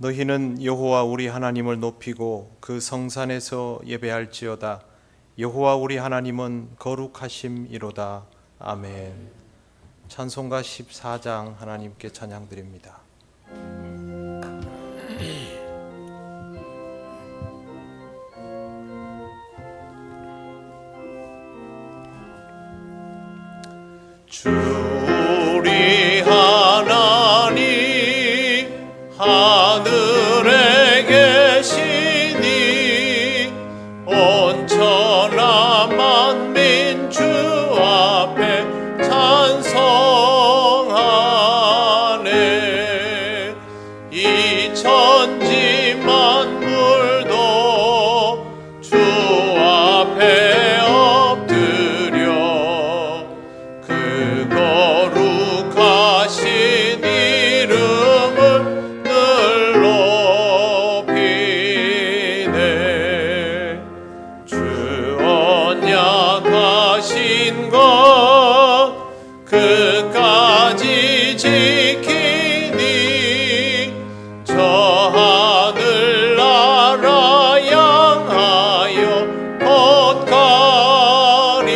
너희는 여호와 우리 하나님을 높이고 그 성산에서 예배할지어다. 여호와 우리 하나님은 거룩하심이로다. 아멘. 찬송가 14장 하나님께 찬양드립니다. 주 우리 하나님 하늘에 계시니 온천한 만민 주 앞에 찬송하네. 이 천지 만물도 주 앞에 엎드려 그 거룩하신 이름을 늘 높이네. 주 언약하신 것 끝까지 지키니 저 하늘나라 향하여 곧 가리라.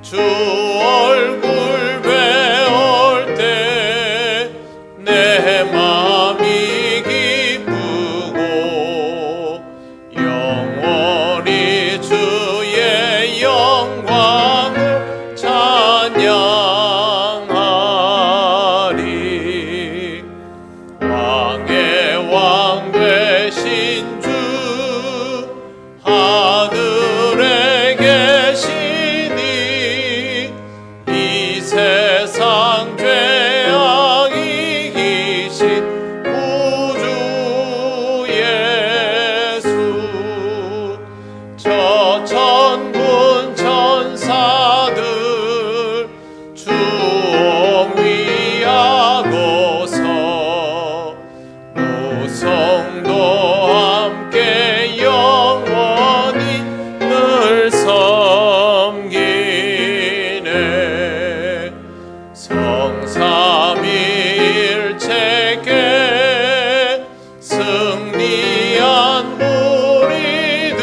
주 얼굴 배울 때 내 맘이 기쁘고 영원히 주의 영광을 찬양하리. 왕의 왕 되신 주 하늘에 계시니 이 세상 죄악 이기신 구주 예수. 저 천군 천사들 주ông 위하고서 무성도 함께 영원히 늘 섬기네. 성삼위일체께 승리한 무리들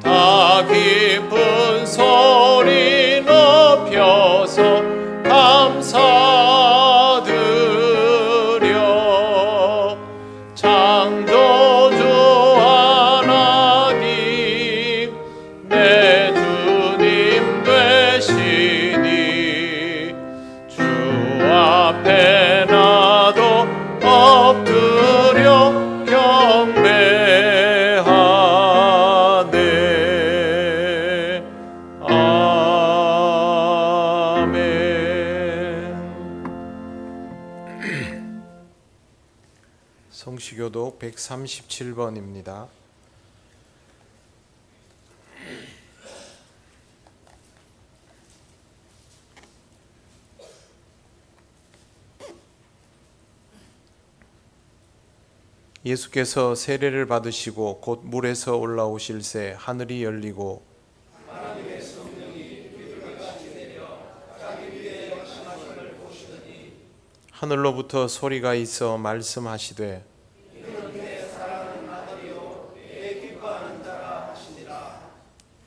다 기쁜 소리 높여서 감사드려. 창조주 하나님 내 주님 되시니 주 앞에 나도 엎드려 경배하네. 아멘. 성시교독 137번입니다. 예수께서 세례를 받으시고 곧 물에서 올라오실새 하늘이 열리고 하나님의 성령이 비둘기같이 내려 자기 위에 역사하심을 보시더니 하늘로부터 소리가 있어 말씀하시되 이는 내 사랑하는 아들이요 내 기뻐하는 자라 하시니라.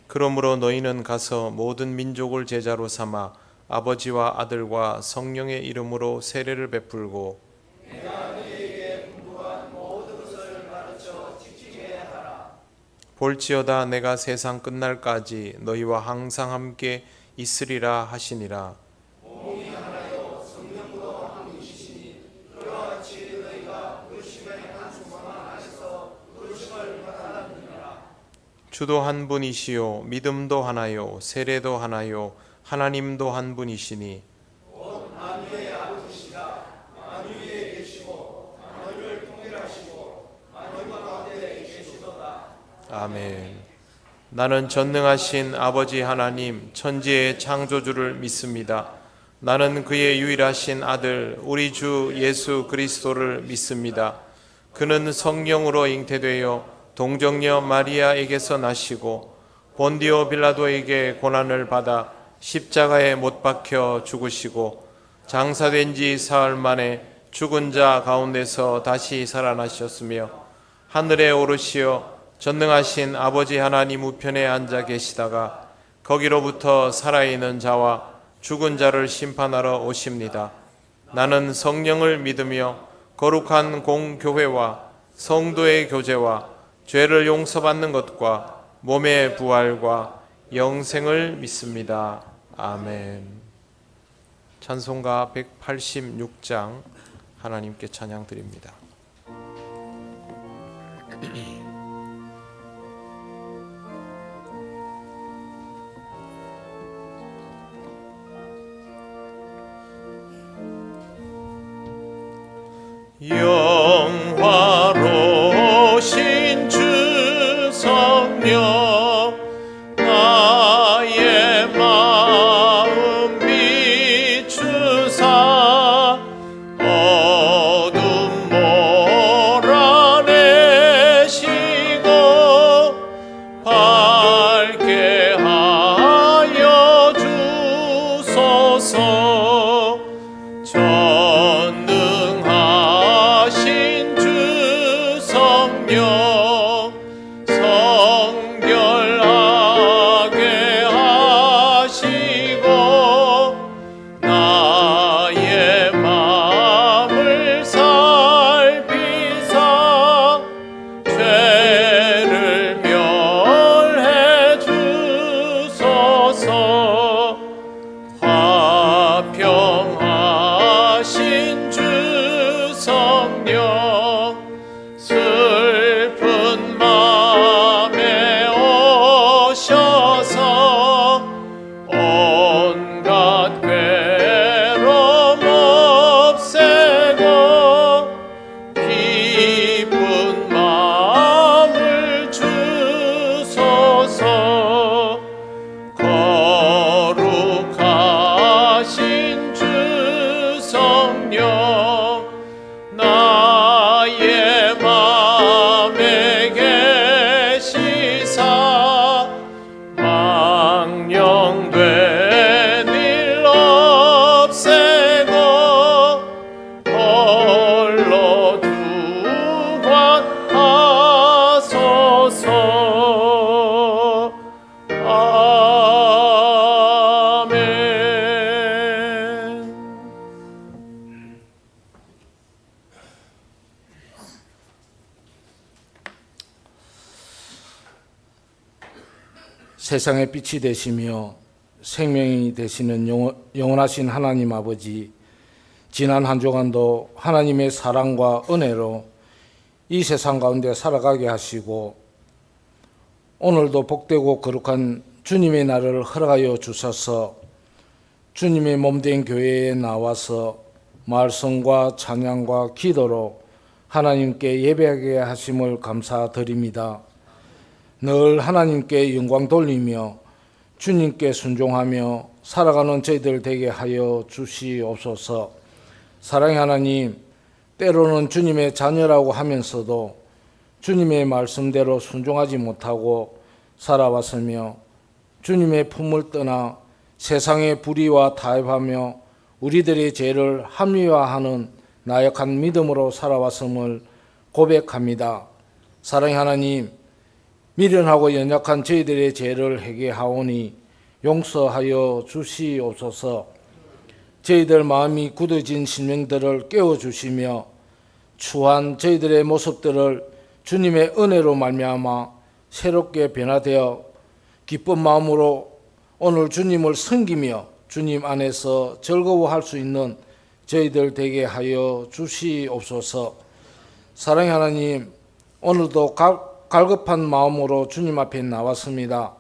그러므로 너희는 가서 모든 민족을 제자로 삼아 아버지와 아들과 성령의 이름으로 세례를 베풀고 내가 너희에게 분부한 모든 것을 가르쳐 지키게 하라. 볼지어다 내가 세상 끝날까지 너희와 항상 함께 있으리라 하시니라. 몸이 하나요 성령도 한 분이시니 그와 같이 너희가 부르심의 한 소망 안에서 부르심을 받았느니라. 주도 한 분이시요 믿음도 하나요 세례도 하나요 하나님도 한 분이시니 곧 만유의 아버지시라. 만유에 계시고 만유를 통일하시고 만유 가운데 계시도다. 아멘. 나는 전능하신 아버지 하나님 천지의 창조주를 믿습니다. 나는 그의 유일하신 아들 우리 주 예수 그리스도를 믿습니다. 그는 성령으로 잉태되어 동정녀 마리아에게서 나시고 본디오 빌라도에게 고난을 받아 십자가에 못 박혀 죽으시고 장사된 지 사흘 만에 죽은 자 가운데서 다시 살아나셨으며 하늘에 오르시어 전능하신 아버지 하나님 우편에 앉아 계시다가 거기로부터 살아있는 자와 죽은 자를 심판하러 오십니다. 나는 성령을 믿으며 거룩한 공교회와 성도의 교제와 죄를 용서받는 것과 몸의 부활과 영생을 믿습니다. 아멘. 찬송가 186장 하나님께 찬양 드립니다. 영화로우신 주 성령 나의 마음 비추사 어둠 몰아내시고 밝게 하여 주소서. 전능하신 주 성령 성결하게 하시고 나의 마음을 살피사 죄를 멸해 주소서. 화평하신 주 성령 슬픈 맘에 오셔서 온갖 괴로움 없애고 기쁜 마음을 주소서. 거룩하신 주 성령 나의 맘에 계시사 망령된 일 없애고 홀로 주관하소서. 아멘. 세상의 빛이 되시며 생명이 되시는 영원하신 하나님 아버지, 지난 한 주간도 하나님의 사랑과 은혜로 이 세상 가운데 살아가게 하시고 오늘도 복되고 거룩한 주님의 날을 허락하여 주셔서 주님의 몸된 교회에 나와서 말씀과 찬양과 기도로 하나님께 예배하게 하심을 감사드립니다. 늘 하나님께 영광 돌리며 주님께 순종하며 살아가는 저희들 되게 하여 주시옵소서. 사랑의 하나님, 때로는 주님의 자녀라고 하면서도 주님의 말씀대로 순종하지 못하고 살아왔으며 주님의 품을 떠나 세상의 불의와 타협하며 우리들의 죄를 합리화하는 나약한 믿음으로 살아왔음을 고백합니다. 사랑의 하나님, 미련하고 연약한 저희들의 죄를 회개하오니 용서하여 주시옵소서. 저희들 마음이 굳어진 심령들을 깨워주시며 추한 저희들의 모습들을 주님의 은혜로 말미암아 새롭게 변화되어 기쁜 마음으로 오늘 주님을 섬기며 주님 안에서 즐거워할 수 있는 저희들 되게 하여 주시옵소서. 사랑의 하나님, 오늘도 갈급한 마음으로 주님 앞에 나왔습니다.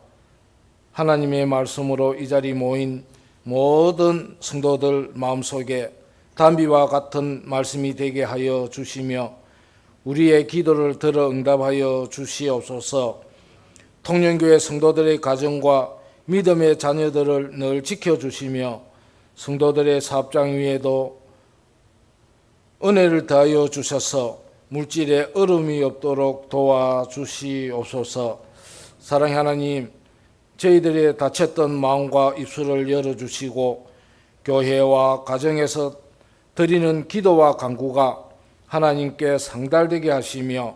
하나님의 말씀으로 이 자리 모인 모든 성도들 마음속에 단비와 같은 말씀이 되게 하여 주시며 우리의 기도를 들어 응답하여 주시옵소서. 통영교회 성도들의 가정과 믿음의 자녀들을 늘 지켜주시며 성도들의 사업장 위에도 은혜를 더하여 주셔서 물질에 어려움이 없도록 도와주시옵소서. 사랑의 하나님, 저희들의 닫혔던 마음과 입술을 열어주시고 교회와 가정에서 드리는 기도와 간구가 하나님께 상달되게 하시며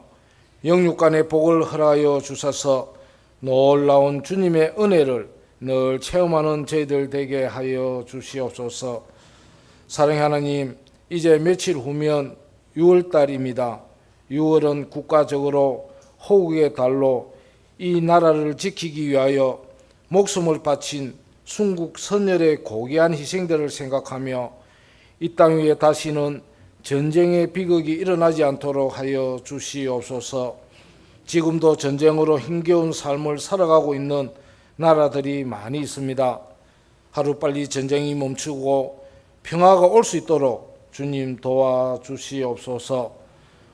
영육 간의 복을 허락하여 주셔서 놀라운 주님의 은혜를 늘 체험하는 저희들 되게 하여 주시옵소서. 사랑의 하나님, 이제 며칠 후면 6월달입니다. 6월은 국가적으로 호국의 달로 이 나라를 지키기 위하여 목숨을 바친 순국 선열의 고귀한 희생들을 생각하며 이 땅 위에 다시는 전쟁의 비극이 일어나지 않도록 하여 주시옵소서. 지금도 전쟁으로 힘겨운 삶을 살아가고 있는 나라들이 많이 있습니다. 하루빨리 전쟁이 멈추고 평화가 올 수 있도록 주님 도와주시옵소서.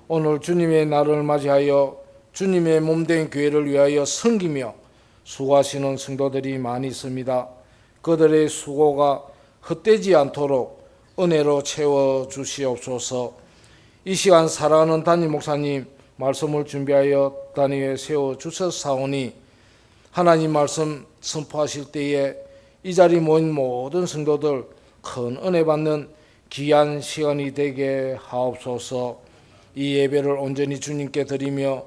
오늘 주님의 날을 맞이하여 주님의 몸된 교회를 위하여 섬기며 수고하시는 성도들이 많이 있습니다. 그들의 수고가 헛되지 않도록 은혜로 채워주시옵소서. 이 시간 사랑하는 담임 목사님 말씀을 준비하여 단위에 세워주셨사오니 하나님 말씀 선포하실 때에 이 자리 모인 모든 성도들 큰 은혜 받는 귀한 시간이 되게 하옵소서. 이 예배를 온전히 주님께 드리며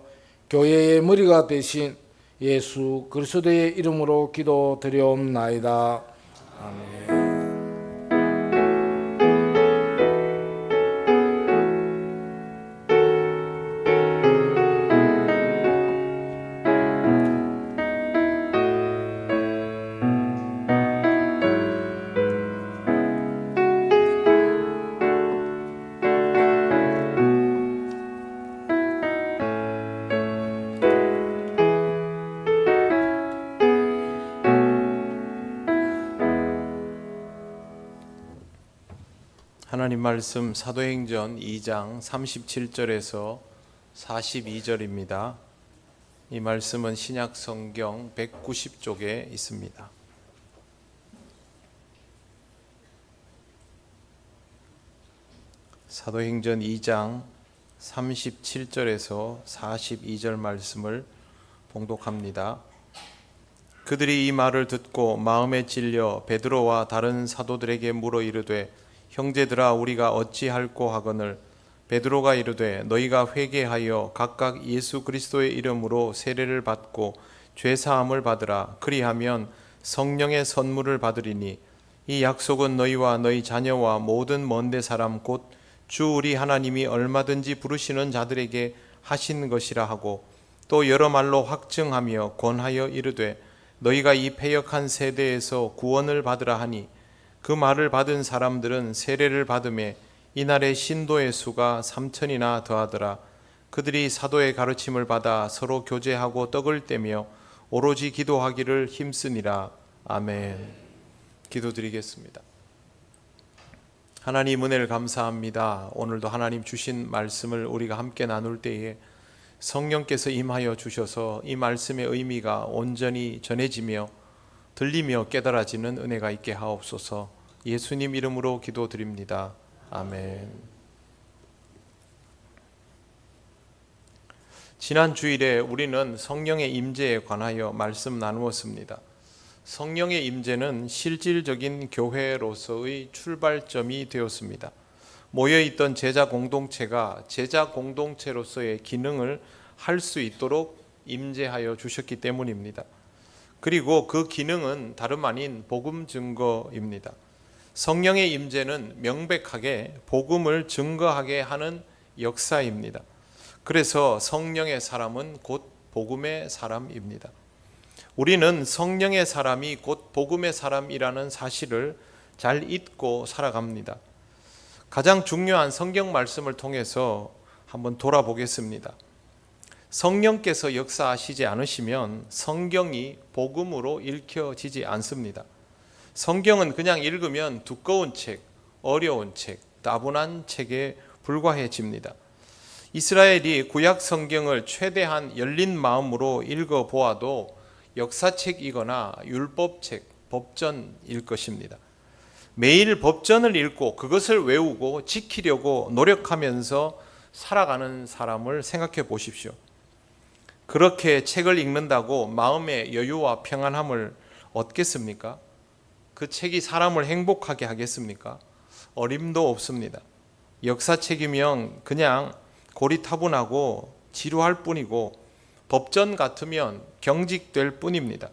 교회의 머리가 되신 예수 그리스도의 이름으로 기도드리옵나이다. 아멘. 하나님 말씀 사도행전 2장 37절에서 42절입니다. 이 말씀은 신약 성경 190쪽에 있습니다. 사도행전 2장 37절에서 42절 말씀을 봉독합니다. 그들이 이 말을 듣고 마음에 찔려 베드로와 다른 사도들에게 물어 이르되 형제들아 우리가 어찌할꼬 하거늘 베드로가 이르되 너희가 회개하여 각각 예수 그리스도의 이름으로 세례를 받고 죄 사함을 받으라. 그리하면 성령의 선물을 받으리니 이 약속은 너희와 너희 자녀와 모든 먼데 사람 곧 주 우리 하나님이 얼마든지 부르시는 자들에게 하신 것이라 하고 또 여러 말로 확증하며 권하여 이르되 너희가 이 패역한 세대에서 구원을 받으라 하니 그 말을 받은 사람들은 세례를 받음에 이날의 신도의 수가 3,000이나 더하더라. 그들이 사도의 가르침을 받아 서로 교제하고 떡을 떼며 오로지 기도하기를 힘쓰니라. 아멘. 기도드리겠습니다. 하나님 은혜를 감사합니다. 오늘도 하나님 주신 말씀을 우리가 함께 나눌 때에 성령께서 임하여 주셔서 이 말씀의 의미가 온전히 전해지며 들리며 깨달아지는 은혜가 있게 하옵소서. 예수님 이름으로 기도드립니다. 아멘. 지난 주일에 우리는 성령의 임재에 관하여 말씀 나누었습니다. 성령의 임재는 실질적인 교회로서의 출발점이 되었습니다. 모여있던 제자 공동체가 제자 공동체로서의 기능을 할 수 있도록 임재하여 주셨기 때문입니다. 그리고 그 기능은 다름 아닌 복음 증거입니다. 성령의 임재는 명백하게 복음을 증거하게 하는 역사입니다. 그래서 성령의 사람은 곧 복음의 사람입니다. 우리는 성령의 사람이 곧 복음의 사람이라는 사실을 잘 잊고 살아갑니다. 가장 중요한 성경 말씀을 통해서 한번 돌아보겠습니다. 성령께서 역사하시지 않으시면 성경이 복음으로 읽혀지지 않습니다. 성경은 그냥 읽으면 두꺼운 책, 어려운 책, 따분한 책에 불과해집니다. 이스라엘이 구약 성경을 최대한 열린 마음으로 읽어보아도 역사책이거나 율법책, 법전일 것입니다. 매일 법전을 읽고 그것을 외우고 지키려고 노력하면서 살아가는 사람을 생각해 보십시오. 그렇게 책을 읽는다고 마음의 여유와 평안함을 얻겠습니까? 그 책이 사람을 행복하게 하겠습니까? 어림도 없습니다. 역사책이면 그냥 고리타분하고 지루할 뿐이고 법전 같으면 경직될 뿐입니다.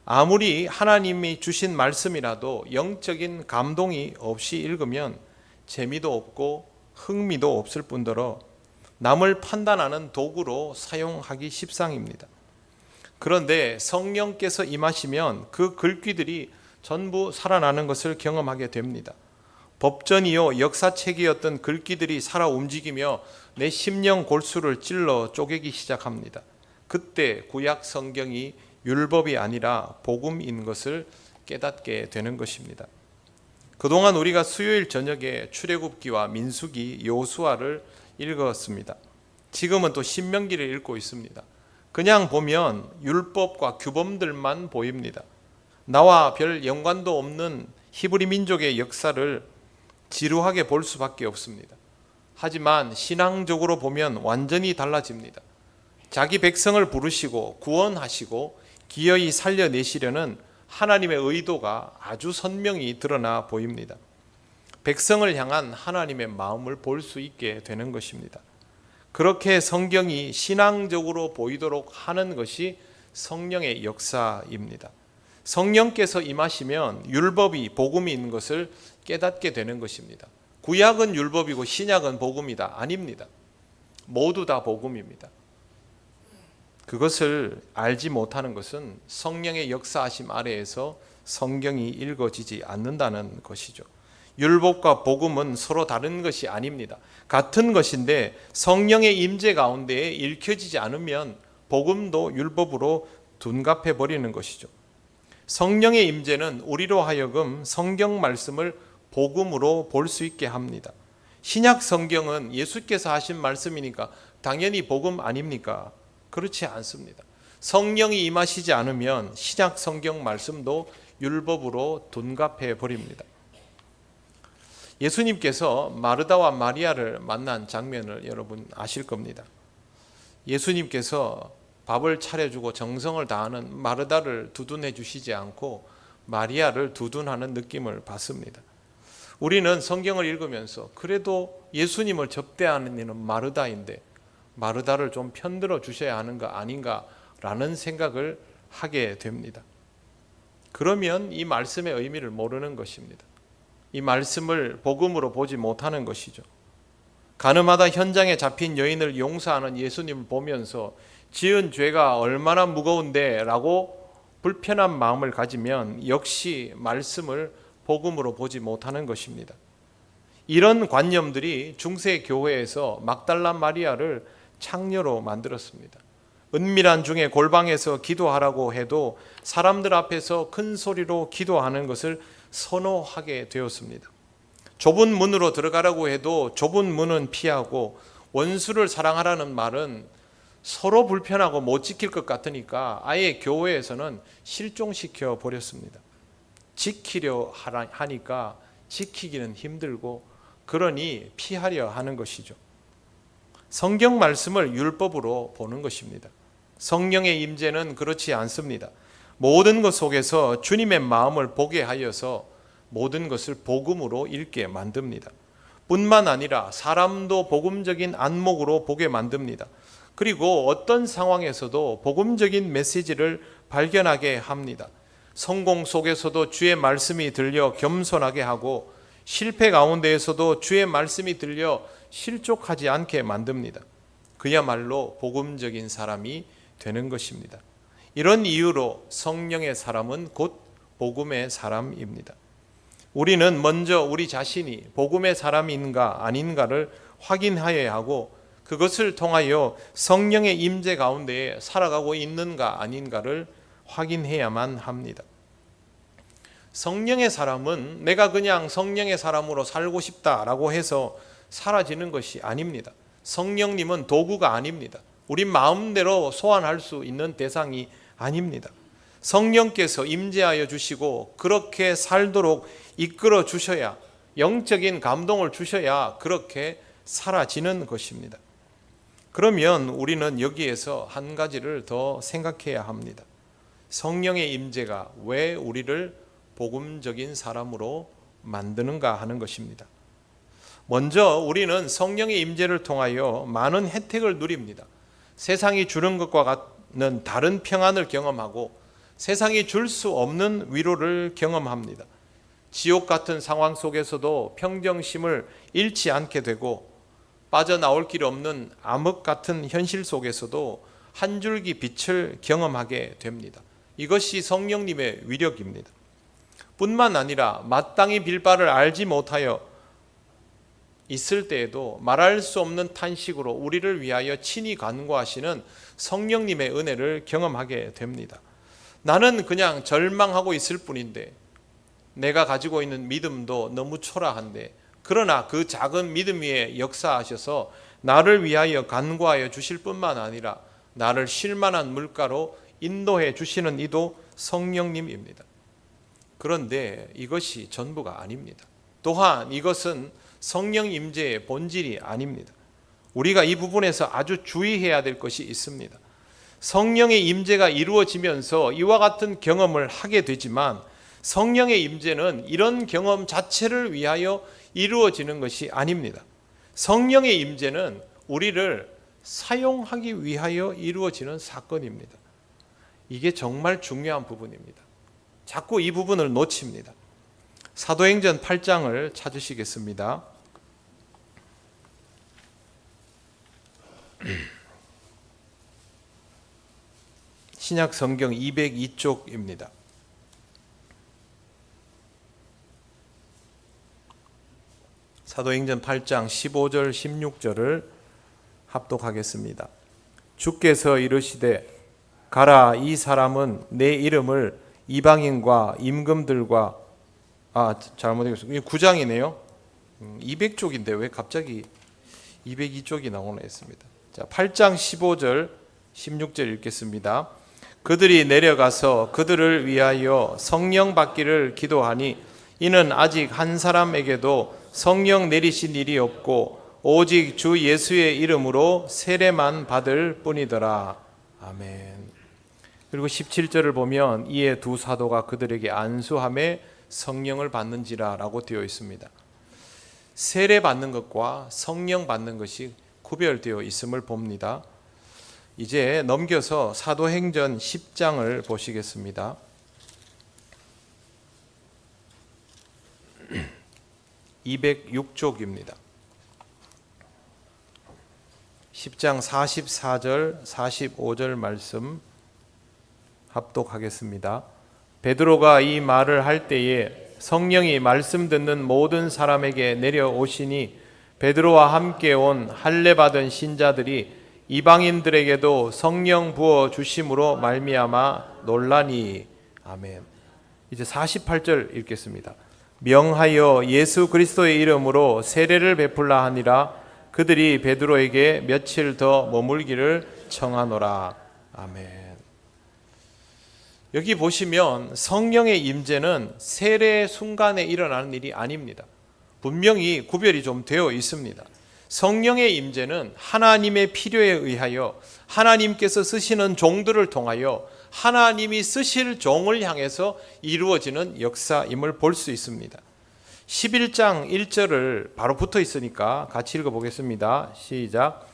아무리 하나님이 주신 말씀이라도 영적인 감동이 없이 읽으면 재미도 없고 흥미도 없을 뿐더러 남을 판단하는 도구로 사용하기 십상입니다. 그런데 성령께서 임하시면 그 글귀들이 전부 살아나는 것을 경험하게 됩니다. 법전이요 역사책이었던 글귀들이 살아 움직이며 내 심령 골수를 찔러 쪼개기 시작합니다. 그때 구약 성경이 율법이 아니라 복음인 것을 깨닫게 되는 것입니다. 그동안 우리가 수요일 저녁에 출애굽기와 민수기, 여호수아를 읽었습니다. 지금은 또 신명기를 읽고 있습니다. 그냥 보면 율법과 규범들만 보입니다. 나와 별 연관도 없는 히브리 민족의 역사를 지루하게 볼 수밖에 없습니다. 하지만 신앙적으로 보면 완전히 달라집니다. 자기 백성을 부르시고 구원하시고 기어이 살려내시려는 하나님의 의도가 아주 선명히 드러나 보입니다. 백성을 향한 하나님의 마음을 볼 수 있게 되는 것입니다. 그렇게 성경이 신앙적으로 보이도록 하는 것이 성령의 역사입니다. 성령께서 임하시면 율법이 복음이 있는 것을 깨닫게 되는 것입니다. 구약은 율법이고 신약은 복음이다. 아닙니다. 모두 다 복음입니다. 그것을 알지 못하는 것은 성령의 역사하심 아래에서 성경이 읽어지지 않는다는 것이죠. 율법과 복음은 서로 다른 것이 아닙니다. 같은 것인데 성령의 임재 가운데에 읽혀지지 않으면 복음도 율법으로 둔갑해 버리는 것이죠. 성령의 임재는 우리로 하여금 성경 말씀을 복음으로 볼 수 있게 합니다. 신약 성경은 예수께서 하신 말씀이니까 당연히 복음 아닙니까? 그렇지 않습니다. 성령이 임하시지 않으면 신약 성경 말씀도 율법으로 둔갑해 버립니다. 예수님께서 마르다와 마리아를 만난 장면을 여러분 아실 겁니다. 예수님께서 밥을 차려주고 정성을 다하는 마르다를 두둔해 주시지 않고 마리아를 두둔하는 느낌을 받습니다. 우리는 성경을 읽으면서 그래도 예수님을 접대하는 이는 마르다인데 마르다를 좀 편들어 주셔야 하는 거 아닌가라는 생각을 하게 됩니다. 그러면 이 말씀의 의미를 모르는 것입니다. 이 말씀을 복음으로 보지 못하는 것이죠. 가늠하다 현장에 잡힌 여인을 용서하는 예수님을 보면서 지은 죄가 얼마나 무거운데 라고 불편한 마음을 가지면 역시 말씀을 복음으로 보지 못하는 것입니다. 이런 관념들이 중세 교회에서 막달라 마리아를 창녀로 만들었습니다. 은밀한 중에 골방에서 기도하라고 해도 사람들 앞에서 큰 소리로 기도하는 것을 선호하게 되었습니다. 좁은 문으로 들어가라고 해도 좁은 문은 피하고 원수를 사랑하라는 말은 서로 불편하고 못 지킬 것 같으니까 아예 교회에서는 실종시켜 버렸습니다. 지키려 하니까 지키기는 힘들고 그러니 피하려 하는 것이죠. 성경 말씀을 율법으로 보는 것입니다. 성령의 임재는 그렇지 않습니다. 모든 것 속에서 주님의 마음을 보게 하여서 모든 것을 복음으로 읽게 만듭니다. 뿐만 아니라 사람도 복음적인 안목으로 보게 만듭니다. 그리고 어떤 상황에서도 복음적인 메시지를 발견하게 합니다. 성공 속에서도 주의 말씀이 들려 겸손하게 하고 실패 가운데에서도 주의 말씀이 들려 실족하지 않게 만듭니다. 그야말로 복음적인 사람이 되는 것입니다. 이런 이유로 성령의 사람은 곧 복음의 사람입니다. 우리는 먼저 우리 자신이 복음의 사람인가 아닌가를 확인하여야 하고 그것을 통하여 성령의 임재 가운데에 살아가고 있는가 아닌가를 확인해야만 합니다. 성령의 사람은 내가 그냥 성령의 사람으로 살고 싶다라고 해서 사라지는 것이 아닙니다. 성령님은 도구가 아닙니다. 우리 마음대로 소환할 수 있는 대상이 아닙니다. 성령께서 임재하여 주시고 그렇게 살도록 이끌어 주셔야 영적인 감동을 주셔야 그렇게 사라지는 것입니다. 그러면 우리는 여기에서 한 가지를 더 생각해야 합니다. 성령의 임재가 왜 우리를 복음적인 사람으로 만드는가 하는 것입니다. 먼저 우리는 성령의 임재를 통하여 많은 혜택을 누립니다. 세상이 주는 것과 같은 다른 평안을 경험하고 세상이 줄 수 없는 위로를 경험합니다. 지옥 같은 상황 속에서도 평정심을 잃지 않게 되고 빠져나올 길 없는 암흑 같은 현실 속에서도 한 줄기 빛을 경험하게 됩니다. 이것이 성령님의 위력입니다. 뿐만 아니라 마땅히 빌 바를 알지 못하여 있을 때에도 말할 수 없는 탄식으로 우리를 위하여 친히 간구하시는 성령님의 은혜를 경험하게 됩니다. 나는 그냥 절망하고 있을 뿐인데, 내가 가지고 있는 믿음도 너무 초라한데, 그러나 그 작은 믿음 위에 역사하셔서 나를 위하여 간구하여 주실 뿐만 아니라 나를 쉴만한 물가로 인도해 주시는 이도 성령님입니다. 그런데 이것이 전부가 아닙니다. 또한 이것은 성령 임재의 본질이 아닙니다. 우리가 이 부분에서 아주 주의해야 될 것이 있습니다. 성령의 임재가 이루어지면서 이와 같은 경험을 하게 되지만 성령의 임재는 이런 경험 자체를 위하여 이루어지는 것이 아닙니다. 성령의 임재는 우리를 사용하기 위하여 이루어지는 사건입니다. 이게 정말 중요한 부분입니다. 자꾸 이 부분을 놓칩니다. 사도행전 8장을 찾으시겠습니다. 신약 성경 202쪽입니다. 사도행전 8장 15절 16절을 합독하겠습니다. 주께서 이르시되 가라, 이 사람은 내 이름을 이방인과 임금들과 잘못 읽었어요. 9장이네요. 200쪽인데 왜 갑자기 202쪽이 나오나 했습니다. 자, 8장 15절 16절 읽겠습니다. 그들이 내려가서 그들을 위하여 성령 받기를 기도하니 이는 아직 한 사람에게도 성령 내리신 일이 없고 오직 주 예수의 이름으로 세례만 받을 뿐이더라. 아멘. 그리고 17절을 보면 이에 두 사도가 그들에게 안수함에 성령을 받는지라 라고 되어 있습니다. 세례 받는 것과 성령 받는 것이 구별되어 있음을 봅니다. 이제 넘겨서 사도행전 10장을 보시겠습니다. 206쪽입니다. 10장 44절 45절 말씀 합독하겠습니다. 베드로가 이 말을 할 때에 성령이 말씀 듣는 모든 사람에게 내려오시니 베드로와 함께 온 할례 받은 신자들이 이방인들에게도 성령 부어 주심으로 말미암아 놀라니. 아멘. 이제 48절 읽겠습니다. 명하여 예수 그리스도의 이름으로 세례를 베풀라 하니라. 그들이 베드로에게 며칠 더 머물기를 청하노라. 아멘. 여기 보시면 성령의 임재는 세례 순간에 일어나는 일이 아닙니다. 분명히 구별이 좀 되어 있습니다. 성령의 임재는 하나님의 필요에 의하여 하나님께서 쓰시는 종들을 통하여 하나님이 쓰실 종을 향해서 이루어지는 역사임을 볼 수 있습니다. 11장 1절을 바로 붙어 있으니까 같이 읽어보겠습니다. 시작.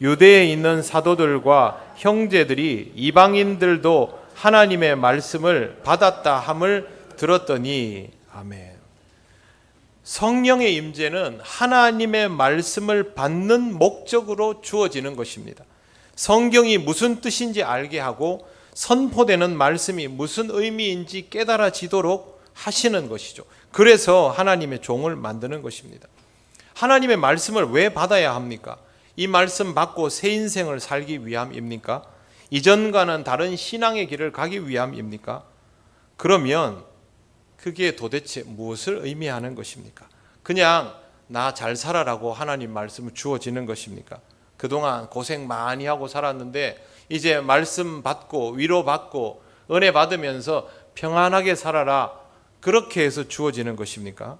유대에 있는 사도들과 형제들이 이방인들도 하나님의 말씀을 받았다 함을 들었더니. 아멘. 성령의 임재는 하나님의 말씀을 받는 목적으로 주어지는 것입니다. 성경이 무슨 뜻인지 알게 하고 선포되는 말씀이 무슨 의미인지 깨달아지도록 하시는 것이죠. 그래서 하나님의 종을 만드는 것입니다. 하나님의 말씀을 왜 받아야 합니까? 이 말씀 받고 새 인생을 살기 위함입니까? 이전과는 다른 신앙의 길을 가기 위함입니까? 그러면 그게 도대체 무엇을 의미하는 것입니까? 그냥 나 잘 살아라고 하나님 말씀을 주어지는 것입니까? 그동안 고생 많이 하고 살았는데 이제 말씀 받고 위로받고 은혜 받으면서 평안하게 살아라, 그렇게 해서 주어지는 것입니까?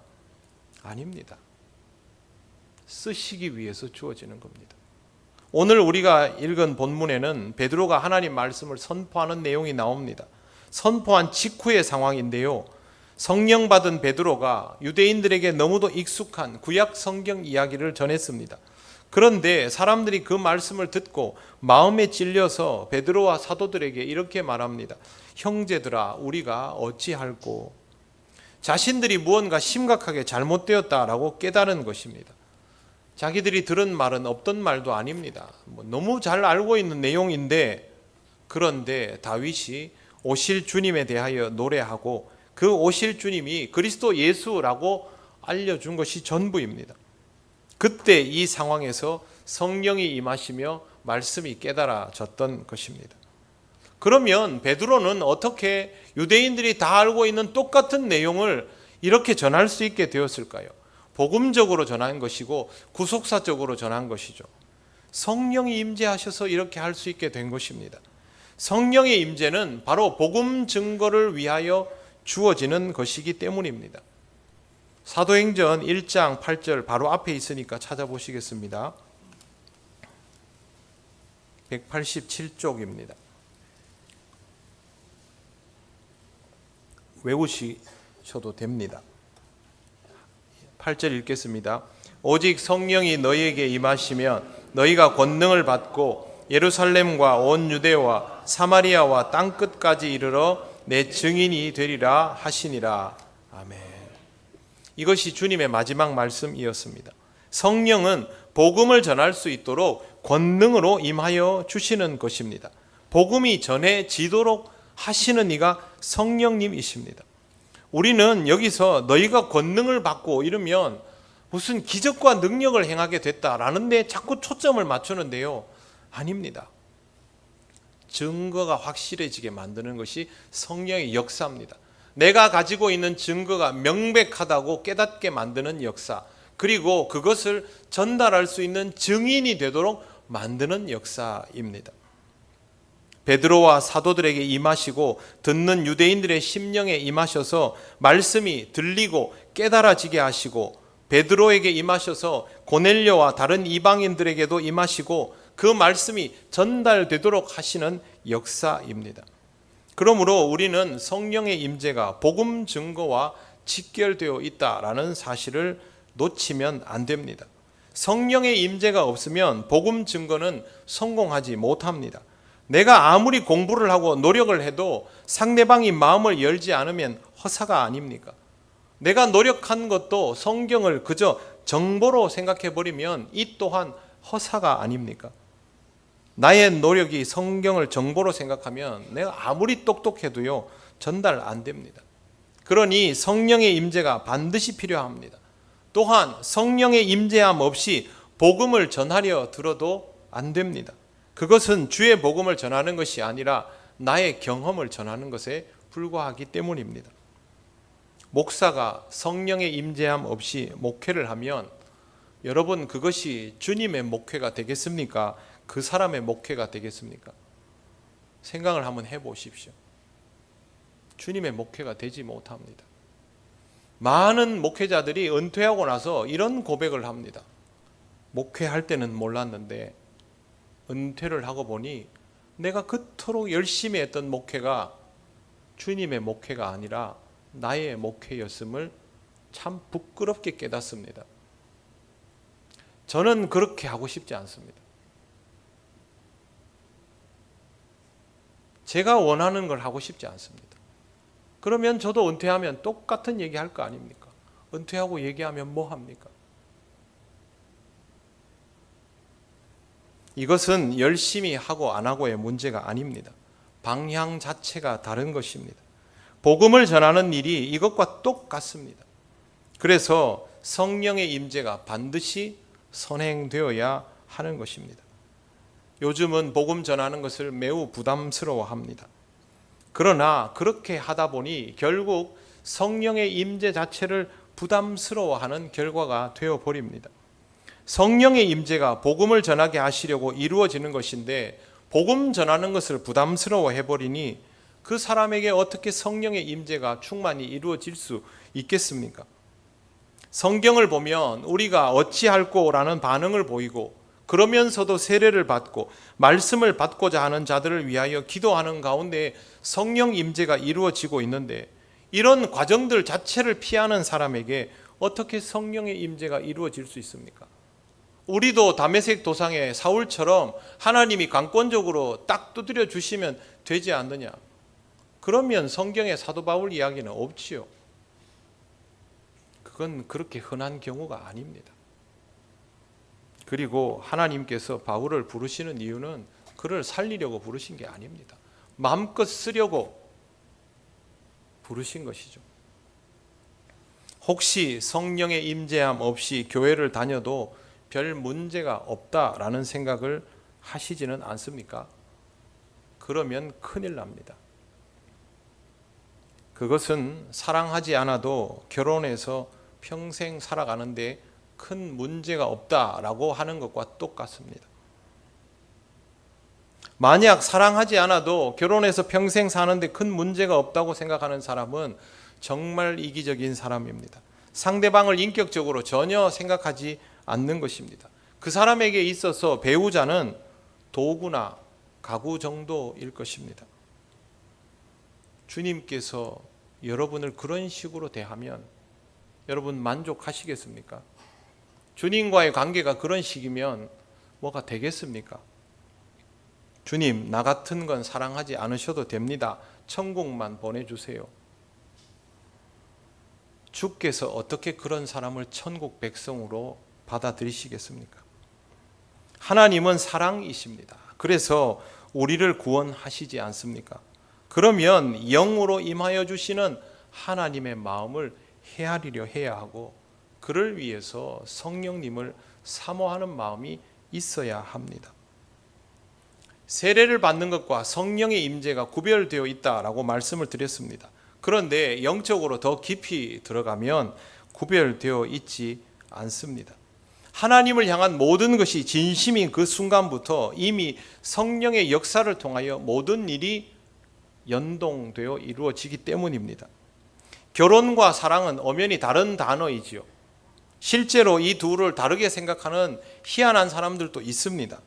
아닙니다. 쓰시기 위해서 주어지는 겁니다. 오늘 우리가 읽은 본문에는 베드로가 하나님 말씀을 선포하는 내용이 나옵니다. 선포한 직후의 상황인데요. 성령 받은 베드로가 유대인들에게 너무도 익숙한 구약 성경 이야기를 전했습니다. 그런데 사람들이 그 말씀을 듣고 마음에 찔려서 베드로와 사도들에게 이렇게 말합니다. 형제들아, 우리가 어찌할꼬? 자신들이 무언가 심각하게 잘못되었다라고 깨달은 것입니다. 자기들이 들은 말은 없던 말도 아닙니다. 너무 잘 알고 있는 내용인데, 그런데 다윗이 오실 주님에 대하여 노래하고 그 오실 주님이 그리스도 예수라고 알려준 것이 전부입니다. 그때 이 상황에서 성령이 임하시며 말씀이 깨달아졌던 것입니다. 그러면 베드로는 어떻게 유대인들이 다 알고 있는 똑같은 내용을 이렇게 전할 수 있게 되었을까요? 복음적으로 전한 것이고 구속사적으로 전한 것이죠. 성령이 임재하셔서 이렇게 할 수 있게 된 것입니다. 성령의 임재는 바로 복음 증거를 위하여 주어지는 것이기 때문입니다. 사도행전 1장 8절 바로 앞에 있으니까 찾아보시겠습니다. 187쪽입니다. 외우시셔도 됩니다. 8절 읽겠습니다. 오직 성령이 너희에게 임하시면 너희가 권능을 받고 예루살렘과 온 유대와 사마리아와 땅끝까지 이르러 내 증인이 되리라 하시니라. 아멘. 이것이 주님의 마지막 말씀이었습니다. 성령은 복음을 전할 수 있도록 권능으로 임하여 주시는 것입니다. 복음이 전해지도록 하시는 이가 성령님이십니다. 우리는 여기서 너희가 권능을 받고 이러면 무슨 기적과 능력을 행하게 됐다라는 데 자꾸 초점을 맞추는데요. 아닙니다. 증거가 확실해지게 만드는 것이 성령의 역사입니다. 내가 가지고 있는 증거가 명백하다고 깨닫게 만드는 역사, 그리고 그것을 전달할 수 있는 증인이 되도록 만드는 역사입니다. 베드로와 사도들에게 임하시고 듣는 유대인들의 심령에 임하셔서 말씀이 들리고 깨달아지게 하시고, 베드로에게 임하셔서 고넬료와 다른 이방인들에게도 임하시고 그 말씀이 전달되도록 하시는 역사입니다. 그러므로 우리는 성령의 임재가 복음 증거와 직결되어 있다라는 사실을 놓치면 안 됩니다. 성령의 임재가 없으면 복음 증거는 성공하지 못합니다. 내가 아무리 공부를 하고 노력을 해도 상대방이 마음을 열지 않으면 허사가 아닙니까? 내가 노력한 것도 성경을 그저 정보로 생각해 버리면 이 또한 허사가 아닙니까? 나의 노력이 성경을 정보로 생각하면 내가 아무리 똑똑해도요 전달 안 됩니다. 그러니 성령의 임재가 반드시 필요합니다. 또한 성령의 임재함 없이 복음을 전하려 들어도 안 됩니다. 그것은 주의 복음을 전하는 것이 아니라 나의 경험을 전하는 것에 불과하기 때문입니다. 목사가 성령의 임재함 없이 목회를 하면 여러분, 그것이 주님의 목회가 되겠습니까? 그 사람의 목회가 되겠습니까? 생각을 한번 해보십시오. 주님의 목회가 되지 못합니다. 많은 목회자들이 은퇴하고 나서 이런 고백을 합니다. 목회할 때는 몰랐는데 은퇴를 하고 보니 내가 그토록 열심히 했던 목회가 주님의 목회가 아니라 나의 목회였음을 참 부끄럽게 깨닫습니다. 저는 그렇게 하고 싶지 않습니다. 제가 원하는 걸 하고 싶지 않습니다. 그러면 저도 은퇴하면 똑같은 얘기 할 거 아닙니까? 은퇴하고 얘기하면 뭐 합니까? 이것은 열심히 하고 안 하고의 문제가 아닙니다. 방향 자체가 다른 것입니다. 복음을 전하는 일이 이것과 똑같습니다. 그래서 성령의 임재가 반드시 선행되어야 하는 것입니다. 요즘은 복음 전하는 것을 매우 부담스러워합니다. 그러나 그렇게 하다 보니 결국 성령의 임재 자체를 부담스러워하는 결과가 되어버립니다. 성령의 임재가 복음을 전하게 하시려고 이루어지는 것인데 복음 전하는 것을 부담스러워해버리니 그 사람에게 어떻게 성령의 임재가 충만히 이루어질 수 있겠습니까? 성경을 보면 우리가 어찌할꼬라는 반응을 보이고 그러면서도 세례를 받고 말씀을 받고자 하는 자들을 위하여 기도하는 가운데 성령 임재가 이루어지고 있는데 이런 과정들 자체를 피하는 사람에게 어떻게 성령의 임재가 이루어질 수 있습니까? 우리도 다메섹 도상의 사울처럼 하나님이 강권적으로 딱 두드려 주시면 되지 않느냐? 그러면 성경의 사도 바울 이야기는 없지요. 그건 그렇게 흔한 경우가 아닙니다. 그리고 하나님께서 바울을 부르시는 이유는 그를 살리려고 부르신 게 아닙니다. 마음껏 쓰려고 부르신 것이죠. 혹시 성령의 임재함 없이 교회를 다녀도 별 문제가 없다라는 생각을 하시지는 않습니까? 그러면 큰일 납니다. 그것은 사랑하지 않아도 결혼해서 평생 살아가는데 큰 문제가 없다라고 하는 것과 똑같습니다. 만약 사랑하지 않아도 결혼해서 평생 사는데 큰 문제가 없다고 생각하는 사람은 정말 이기적인 사람입니다. 상대방을 인격적으로 전혀 생각하지 않는 것입니다. 그 사람에게 있어서 배우자는 도구나 가구 정도일 것입니다. 주님께서 여러분을 그런 식으로 대하면 여러분 만족하시겠습니까? 주님과의 관계가 그런 식이면 뭐가 되겠습니까? 주님, 나 같은 건 사랑하지 않으셔도 됩니다. 천국만 보내주세요. 주께서 어떻게 그런 사람을 천국 백성으로 받아들이시겠습니까? 하나님은 사랑이십니다. 그래서 우리를 구원하시지 않습니까? 그러면 영으로 임하여 주시는 하나님의 마음을 헤아리려 해야 하고 그를 위해서 성령님을 사모하는 마음이 있어야 합니다. 세례를 받는 것과 성령의 임재가 구별되어 있다라고 말씀을 드렸습니다. 그런데 영적으로 더 깊이 들어가면 구별되어 있지 않습니다. 하나님을 향한 모든 것이 진심인 그 순간부터 이미 성령의 역사를 통하여 모든 일이 연동되어 이루어지기 때문입니다. 결혼과 사랑은 엄연히 다른 단어이지요. 실제로 이 둘을 다르게 생각하는 희한한 사람들도 있습니다.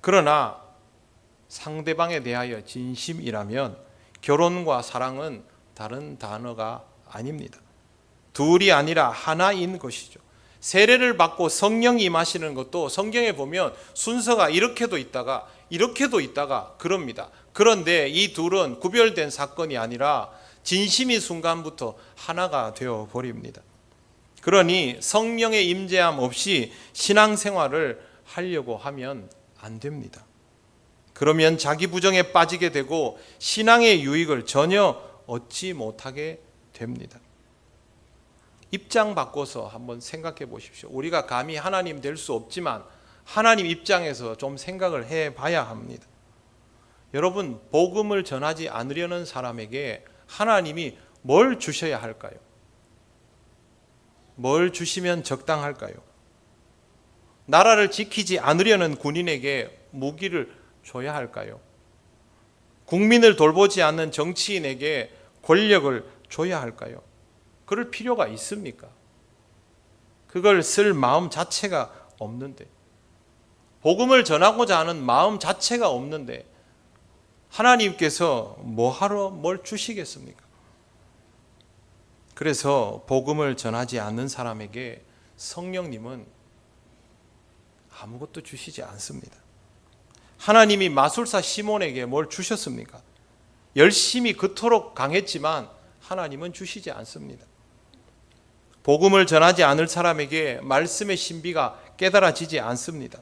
그러나 상대방에 대하여 진심이라면 결혼과 사랑은 다른 단어가 아닙니다. 둘이 아니라 하나인 것이죠. 세례를 받고 성령이 임하시는 것도 성경에 보면 순서가 이렇게도 있다가 그럽니다. 그런데 이 둘은 구별된 사건이 아니라 진심이 순간부터 하나가 되어 버립니다. 그러니 성령의 임재함 없이 신앙생활을 하려고 하면 안 됩니다. 그러면 자기 부정에 빠지게 되고 신앙의 유익을 전혀 얻지 못하게 됩니다. 입장 바꿔서 한번 생각해 보십시오. 우리가 감히 하나님 될 수 없지만 하나님 입장에서 좀 생각을 해 봐야 합니다. 여러분, 복음을 전하지 않으려는 사람에게 하나님이 뭘 주셔야 할까요? 뭘 주시면 적당할까요? 나라를 지키지 않으려는 군인에게 무기를 줘야 할까요? 국민을 돌보지 않는 정치인에게 권력을 줘야 할까요? 그럴 필요가 있습니까? 그걸 쓸 마음 자체가 없는데, 복음을 전하고자 하는 마음 자체가 없는데 하나님께서 뭐하러 뭘 주시겠습니까? 그래서 복음을 전하지 않는 사람에게 성령님은 아무것도 주시지 않습니다. 하나님이 마술사 시몬에게 뭘 주셨습니까? 열심히 그토록 강했지만 하나님은 주시지 않습니다. 복음을 전하지 않을 사람에게 말씀의 신비가 깨달아지지 않습니다.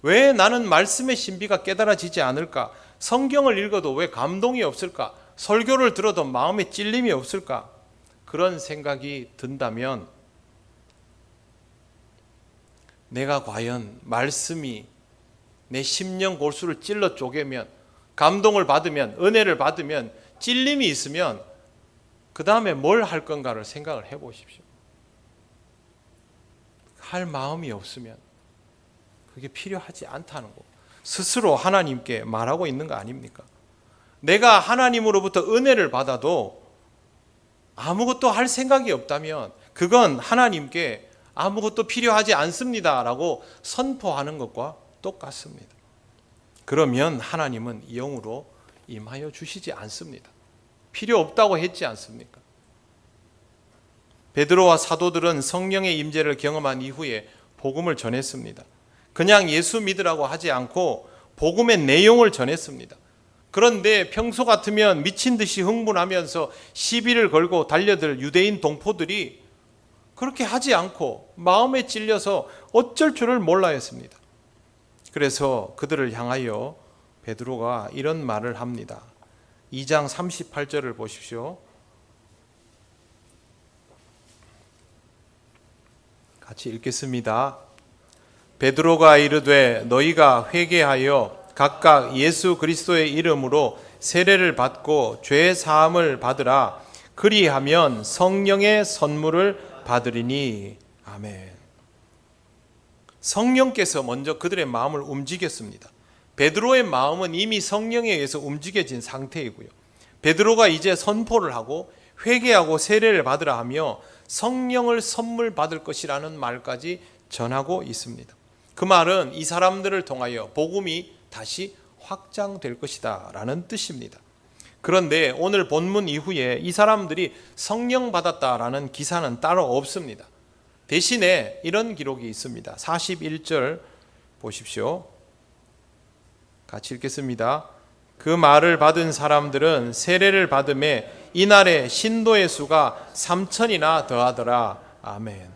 왜 나는 말씀의 신비가 깨달아지지 않을까? 성경을 읽어도 왜 감동이 없을까? 설교를 들어도 마음에 찔림이 없을까? 그런 생각이 든다면 내가 과연 말씀이 내 심령 골수를 찔러 쪼개면, 감동을 받으면, 은혜를 받으면, 찔림이 있으면 그 다음에 뭘 할 건가를 생각을 해보십시오. 할 마음이 없으면 그게 필요하지 않다는 거 스스로 하나님께 말하고 있는 거 아닙니까? 내가 하나님으로부터 은혜를 받아도 아무것도 할 생각이 없다면 그건 하나님께 아무것도 필요하지 않습니다라고 선포하는 것과 똑같습니다. 그러면 하나님은 영으로 임하여 주시지 않습니다. 필요 없다고 했지 않습니까? 베드로와 사도들은 성령의 임재를 경험한 이후에 복음을 전했습니다. 그냥 예수 믿으라고 하지 않고 복음의 내용을 전했습니다. 그런데 평소 같으면 미친 듯이 흥분하면서 시비를 걸고 달려들 유대인 동포들이 그렇게 하지 않고 마음에 찔려서 어쩔 줄을 몰라 했습니다. 그래서 그들을 향하여 베드로가 이런 말을 합니다. 2장 38절을 보십시오. 같이 읽겠습니다. 베드로가 이르되 너희가 회개하여 각각 예수 그리스도의 이름으로 세례를 받고 죄 사함을 받으라. 그리하면 성령의 선물을 받으리니. 아멘. 성령께서 먼저 그들의 마음을 움직였습니다. 베드로의 마음은 이미 성령에 의해서 움직여진 상태이고요. 베드로가 이제 선포를 하고 회개하고 세례를 받으라 하며 성령을 선물 받을 것이라는 말까지 전하고 있습니다. 그 말은 이 사람들을 통하여 복음이 다시 확장될 것이다 라는 뜻입니다. 그런데 오늘 본문 이후에 이 사람들이 성령 받았다라는 기사는 따로 없습니다. 대신에 이런 기록이 있습니다. 41절 보십시오. 같이 읽겠습니다. 그 말을 받은 사람들은 세례를 받음에 이날에 신도의 수가 3,000이나 더하더라. 아멘.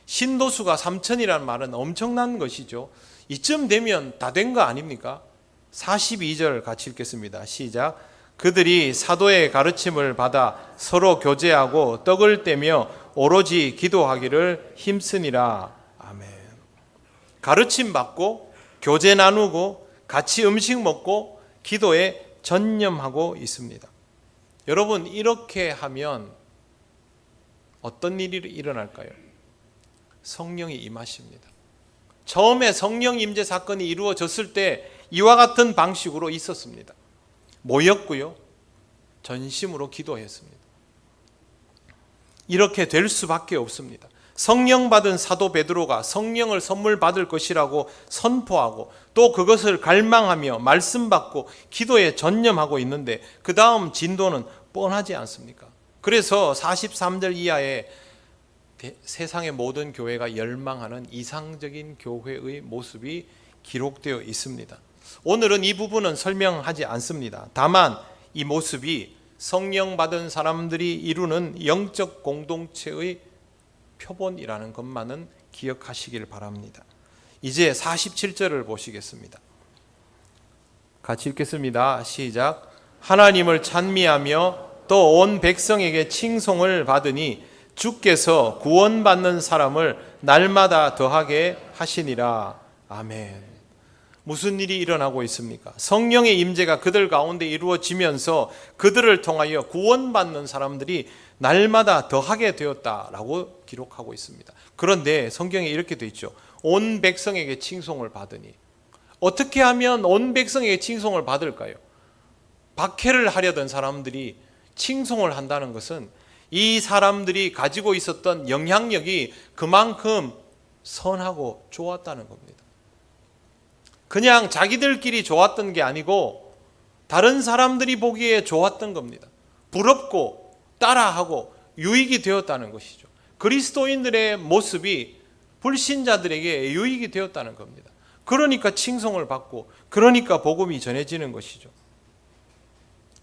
신도수가 3,000이라는 말은 엄청난 것이죠. 이쯤 되면 다 된 거 아닙니까? 42절 같이 읽겠습니다. 시작. 그들이 사도의 가르침을 받아 서로 교제하고 떡을 떼며 오로지 기도하기를 힘쓰니라. 아멘. 가르침 받고 교제 나누고 같이 음식 먹고 기도에 전념하고 있습니다. 여러분, 이렇게 하면 어떤 일이 일어날까요? 성령이 임하십니다. 처음에 성령 임재 사건이 이루어졌을 때 이와 같은 방식으로 있었습니다. 모였고요, 전심으로 기도했습니다. 이렇게 될 수밖에 없습니다. 성령 받은 사도 베드로가 성령을 선물 받을 것이라고 선포하고 또 그것을 갈망하며 말씀 받고 기도에 전념하고 있는데 그 다음 진도는 뻔하지 않습니까? 그래서 43절 이하에 세상의 모든 교회가 열망하는 이상적인 교회의 모습이 기록되어 있습니다. 오늘은 이 부분은 설명하지 않습니다. 다만 이 모습이 성령 받은 사람들이 이루는 영적 공동체의 표본이라는 것만은 기억하시길 바랍니다. 이제 47절을 보시겠습니다. 같이 읽겠습니다. 시작. 하나님을 찬미하며 또 온 백성에게 칭송을 받으니 주께서 구원받는 사람을 날마다 더하게 하시니라. 아멘. 무슨 일이 일어나고 있습니까? 성령의 임재가 그들 가운데 이루어지면서 그들을 통하여 구원받는 사람들이 날마다 더하게 되었다라고 기록하고 있습니다. 그런데 성경에 이렇게 되어 있죠. 온 백성에게 칭송을 받으니. 어떻게 하면 온 백성에게 칭송을 받을까요? 박해를 하려던 사람들이 칭송을 한다는 것은 이 사람들이 가지고 있었던 영향력이 그만큼 선하고 좋았다는 겁니다. 그냥 자기들끼리 좋았던 게 아니고 다른 사람들이 보기에 좋았던 겁니다. 부럽고 따라하고 유익이 되었다는 것이죠. 그리스도인들의 모습이 불신자들에게 유익이 되었다는 겁니다. 그러니까 칭송을 받고 그러니까 복음이 전해지는 것이죠.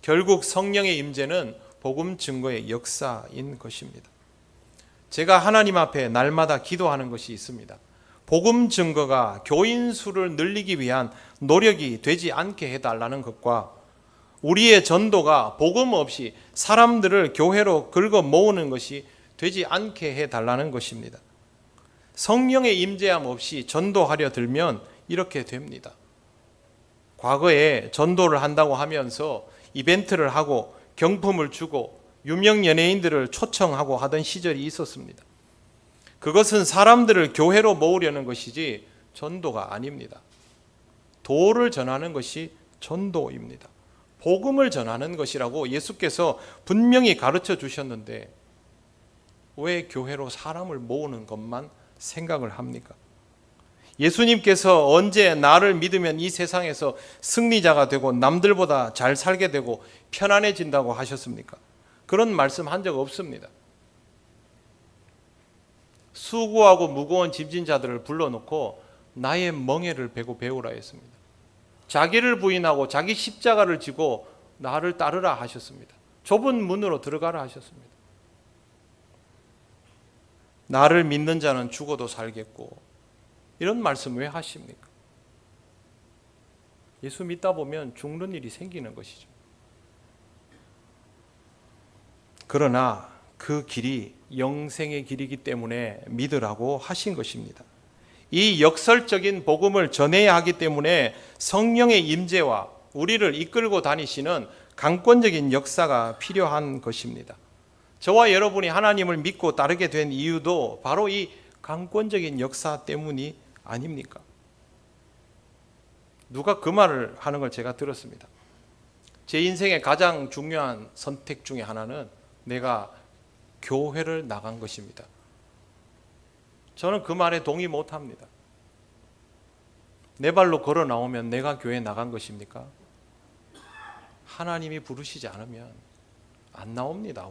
결국 성령의 임재는 복음 증거의 역사인 것입니다. 제가 하나님 앞에 날마다 기도하는 것이 있습니다. 복음 증거가 교인 수를 늘리기 위한 노력이 되지 않게 해달라는 것과 우리의 전도가 복음 없이 사람들을 교회로 긁어 모으는 것이 되지 않게 해달라는 것입니다. 성령의 임재함 없이 전도하려 들면 이렇게 됩니다. 과거에 전도를 한다고 하면서 이벤트를 하고 경품을 주고 유명 연예인들을 초청하고 하던 시절이 있었습니다. 그것은 사람들을 교회로 모으려는 것이지 전도가 아닙니다. 도를 전하는 것이 전도입니다. 복음을 전하는 것이라고 예수께서 분명히 가르쳐 주셨는데 왜 교회로 사람을 모으는 것만 생각을 합니까? 예수님께서 언제 나를 믿으면 이 세상에서 승리자가 되고 남들보다 잘 살게 되고 편안해진다고 하셨습니까? 그런 말씀 한 적 없습니다. 수고하고 무거운 짐진 자들을 불러놓고 나의 멍에를 베고 배우라 했습니다. 자기를 부인하고 자기 십자가를 지고 나를 따르라 하셨습니다. 좁은 문으로 들어가라 하셨습니다. 나를 믿는 자는 죽어도 살겠고, 이런 말씀 왜 하십니까? 예수 믿다 보면 죽는 일이 생기는 것이죠. 그러나 그 길이 영생의 길이기 때문에 믿으라고 하신 것입니다. 이 역설적인 복음을 전해야 하기 때문에 성령의 임재와 우리를 이끌고 다니시는 강권적인 역사가 필요한 것입니다. 저와 여러분이 하나님을 믿고 따르게 된 이유도 바로 이 강권적인 역사 때문이 아닙니까? 누가 그 말을 하는 걸 제가 들었습니다. 제 인생의 가장 중요한 선택 중에 하나는 내가 교회를 나간 것입니다. 저는 그 말에 동의 못합니다. 내 발로 걸어 나오면 내가 교회 나간 것입니까? 하나님이 부르시지 않으면 안 나옵니다.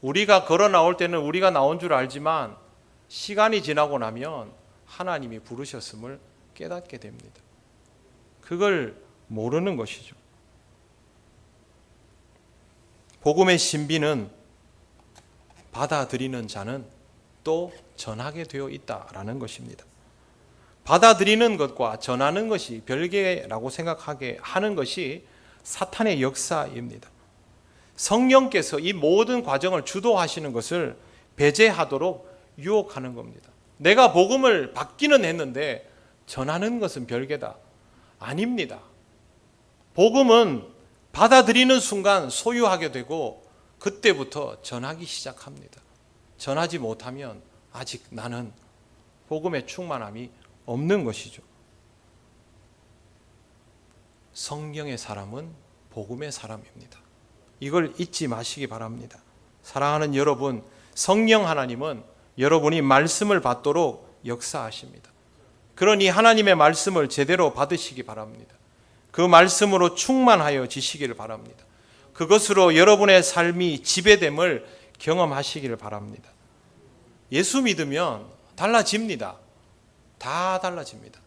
우리가 걸어 나올 때는 우리가 나온 줄 알지만 시간이 지나고 나면 하나님이 부르셨음을 깨닫게 됩니다. 그걸 모르는 것이죠. 복음의 신비는 받아들이는 자는 또 전하게 되어 있다라는 것입니다. 받아들이는 것과 전하는 것이 별개라고 생각하게 하는 것이 사탄의 역사입니다. 성령께서 이 모든 과정을 주도하시는 것을 배제하도록 유혹하는 겁니다. 내가 복음을 받기는 했는데 전하는 것은 별개다. 아닙니다. 복음은 받아들이는 순간 소유하게 되고 그때부터 전하기 시작합니다. 전하지 못하면 아직 나는 복음의 충만함이 없는 것이죠. 성령의 사람은 복음의 사람입니다. 이걸 잊지 마시기 바랍니다. 사랑하는 여러분, 성령 하나님은 여러분이 말씀을 받도록 역사하십니다. 그러니 하나님의 말씀을 제대로 받으시기 바랍니다. 그 말씀으로 충만하여 지시기를 바랍니다. 그것으로 여러분의 삶이 지배됨을 경험하시기를 바랍니다. 예수 믿으면 달라집니다. 다 달라집니다.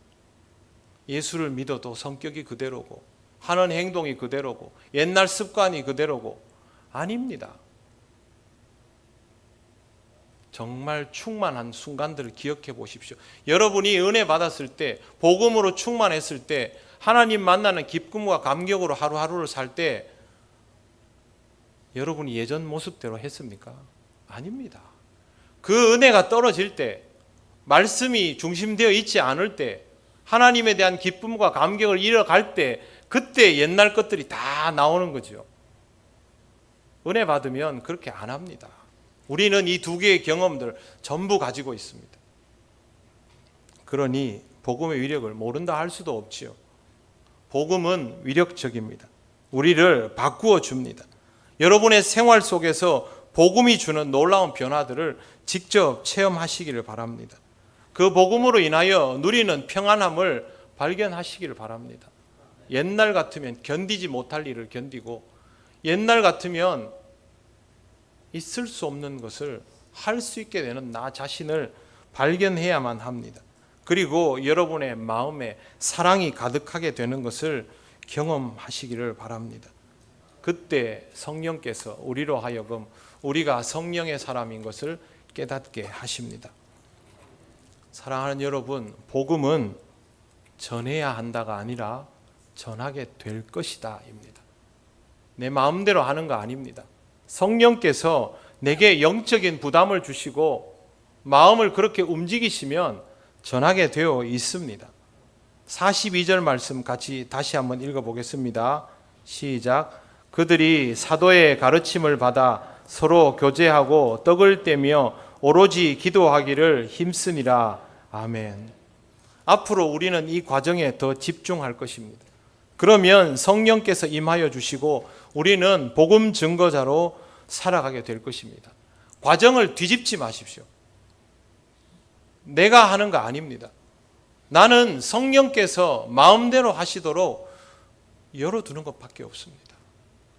예수를 믿어도 성격이 그대로고 하는 행동이 그대로고 옛날 습관이 그대로고 아닙니다. 정말 충만한 순간들을 기억해 보십시오. 여러분이 은혜 받았을 때, 복음으로 충만했을 때, 하나님 만나는 기쁨과 감격으로 하루하루를 살 때 여러분이 예전 모습대로 했습니까? 아닙니다. 그 은혜가 떨어질 때, 말씀이 중심되어 있지 않을 때, 하나님에 대한 기쁨과 감격을 잃어갈 때, 그때 옛날 것들이 다 나오는 거죠. 은혜 받으면 그렇게 안 합니다. 우리는 이 두 개의 경험들 전부 가지고 있습니다. 그러니 복음의 위력을 모른다 할 수도 없지요. 복음은 위력적입니다. 우리를 바꾸어 줍니다. 여러분의 생활 속에서 복음이 주는 놀라운 변화들을 직접 체험하시기를 바랍니다. 그 복음으로 인하여 누리는 평안함을 발견하시기를 바랍니다. 옛날 같으면 견디지 못할 일을 견디고 옛날 같으면 있을 수 없는 것을 할 수 있게 되는 나 자신을 발견해야만 합니다. 그리고 여러분의 마음에 사랑이 가득하게 되는 것을 경험하시기를 바랍니다. 그때 성령께서 우리로 하여금 우리가 성령의 사람인 것을 깨닫게 하십니다. 사랑하는 여러분, 복음은 전해야 한다가 아니라 전하게 될 것이다 입니다. 내 마음대로 하는 거 아닙니다. 성령께서 내게 영적인 부담을 주시고 마음을 그렇게 움직이시면 전하게 되어 있습니다. 42절 말씀 같이 다시 한번 읽어보겠습니다. 시작. 그들이 사도의 가르침을 받아 서로 교제하고 떡을 떼며 오로지 기도하기를 힘쓰니라. 아멘. 앞으로 우리는 이 과정에 더 집중할 것입니다. 그러면 성령께서 임하여 주시고 우리는 복음 증거자로 살아가게 될 것입니다. 과정을 뒤집지 마십시오. 내가 하는 거 아닙니다. 나는 성령께서 마음대로 하시도록 열어두는 것밖에 없습니다.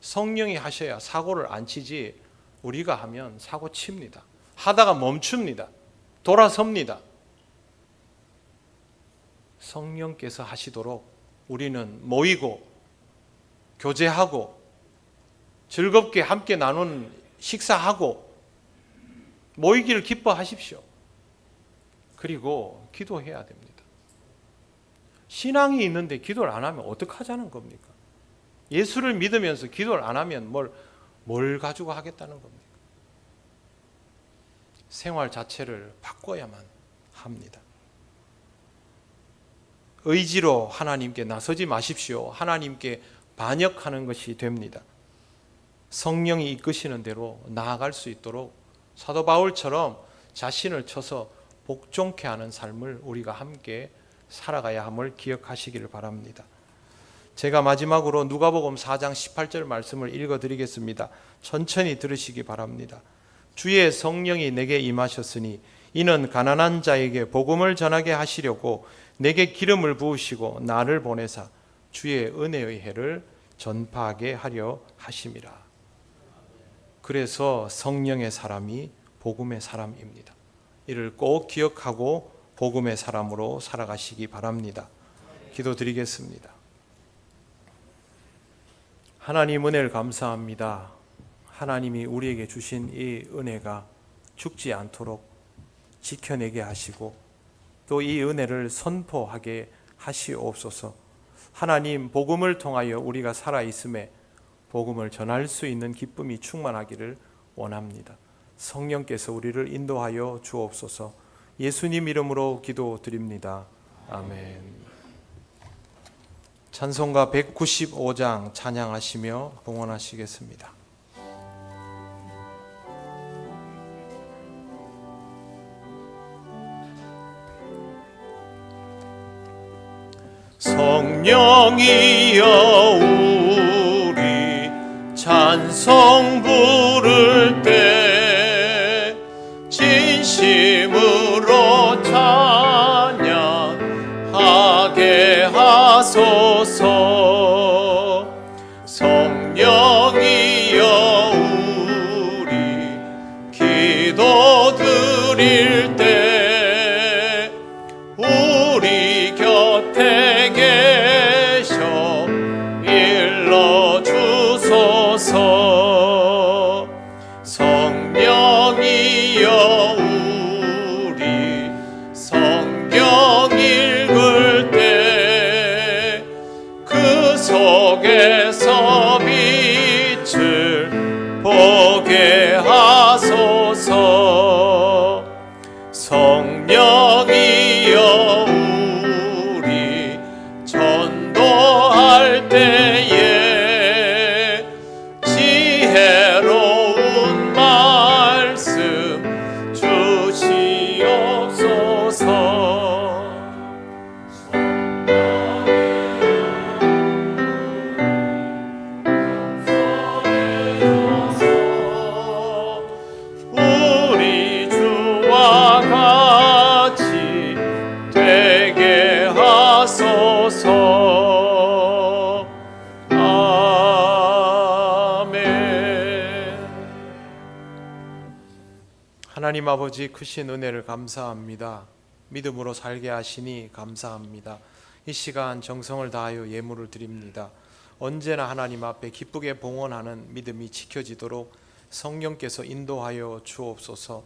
성령이 하셔야 사고를 안 치지 우리가 하면 사고 칩니다. 하다가 멈춥니다. 돌아섭니다. 성령께서 하시도록 우리는 모이고 교제하고 즐겁게 함께 나눈 식사하고 모이기를 기뻐하십시오. 그리고 기도해야 됩니다. 신앙이 있는데 기도를 안 하면 어떡하자는 겁니까? 예수를 믿으면서 기도를 안 하면 뭘 가지고 하겠다는 겁니까? 생활 자체를 바꿔야만 합니다. 의지로 하나님께 나서지 마십시오. 하나님께 반역하는 것이 됩니다. 성령이 이끄시는 대로 나아갈 수 있도록 사도 바울처럼 자신을 쳐서 복종케 하는 삶을 우리가 함께 살아가야 함을 기억하시기를 바랍니다. 제가 마지막으로 누가복음 4장 18절 말씀을 읽어드리겠습니다. 천천히 들으시기 바랍니다. 주의 성령이 내게 임하셨으니 이는 가난한 자에게 복음을 전하게 하시려고 내게 기름을 부으시고 나를 보내사 주의 은혜의 해를 전파하게 하려 하심이라. 그래서 성령의 사람이 복음의 사람입니다. 이를 꼭 기억하고 복음의 사람으로 살아가시기 바랍니다. 기도드리겠습니다. 하나님 은혜를 감사합니다. 하나님이 우리에게 주신 이 은혜가 죽지 않도록 지켜내게 하시고 또 이 은혜를 선포하게 하시옵소서. 하나님, 복음을 통하여 우리가 살아있음에 복음을 전할 수 있는 기쁨이 충만하기를 원합니다. 성령께서 우리를 인도하여 주옵소서. 예수님 이름으로 기도드립니다. 아멘. 찬송가 195장 찬양하시며 봉헌하시겠습니다. 성령이여 우리 찬송 부를 때 진심으로 찬양하게 하소서. 성령이여 우리 기도 드릴 때 우리 곁에 계셔 일러주소서. 성령이여 우리 성경 읽을 때 그 속에서 빛을 보게 하소서. 성령이여 우리 전도할 때에 지혜로운 말씀 주시옵소서. 우리 주와 같이 되게 하소서. 아멘. 하나님 아버지, 크신 은혜를 감사합니다. 믿음으로 살게 하시니 감사합니다. 이 시간 정성을 다하여 예물을 드립니다. 언제나 하나님 앞에 기쁘게 봉헌하는 믿음이 지켜지도록 성령께서 인도하여 주옵소서.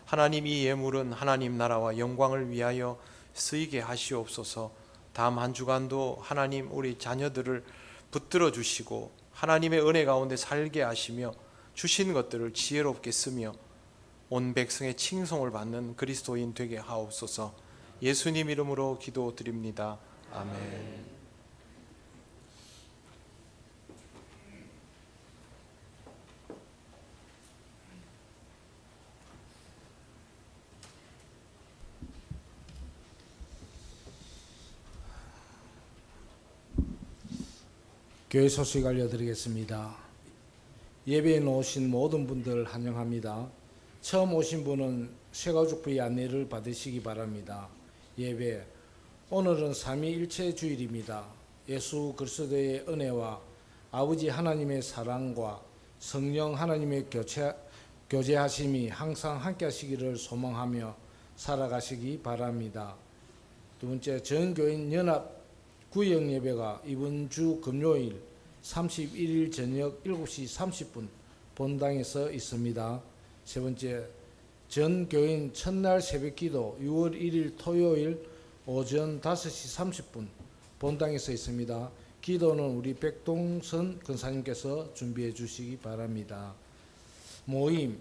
하나님, 이 예물은 하나님 나라와 영광을 위하여 쓰이게 하시옵소서. 다음 한 주간도 하나님 우리 자녀들을 붙들어 주시고 하나님의 은혜 가운데 살게 하시며 주신 것들을 지혜롭게 쓰며 온 백성의 칭송을 받는 그리스도인 되게 하옵소서. 예수님 이름으로 기도드립니다. 아멘. 교회 소식 알려드리겠습니다. 예배에 오신 모든 분들 환영합니다. 처음 오신 분은 새가족부의 안내를 받으시기 바랍니다. 예배, 오늘은 삼위일체 주일입니다. 예수 그리스도의 은혜와 아버지 하나님의 사랑과 성령 하나님의 교제하심이 항상 함께 하시기를 소망하며 살아가시기 바랍니다. 두 번째, 전교인 연합 구역 예배가 이번 주 금요일 31일 저녁 7시 30분 본당에서 있습니다. 세 번째, 전교인 첫날 새벽기도 6월 1일 토요일 오전 5시 30분 본당에서 있습니다. 기도는 우리 백동선 권사님께서 준비해 주시기 바랍니다. 모임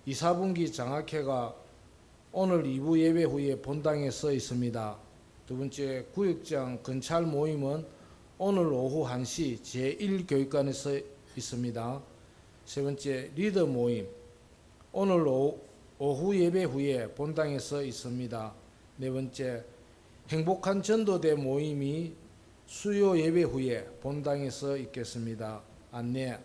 2, 4분기 장학회가 오늘 2부 예배 후에 본당에서 있습니다. 두 번째, 구역장 건찰 모임은 오늘 오후 1시 제1교육관에서 있습니다. 세 번째, 리더 모임 오늘 오후 예배 후에 본당에서 있습니다. 네 번째, 행복한 전도대 모임이 수요 예배 후에 본당에서 있겠습니다. 안내,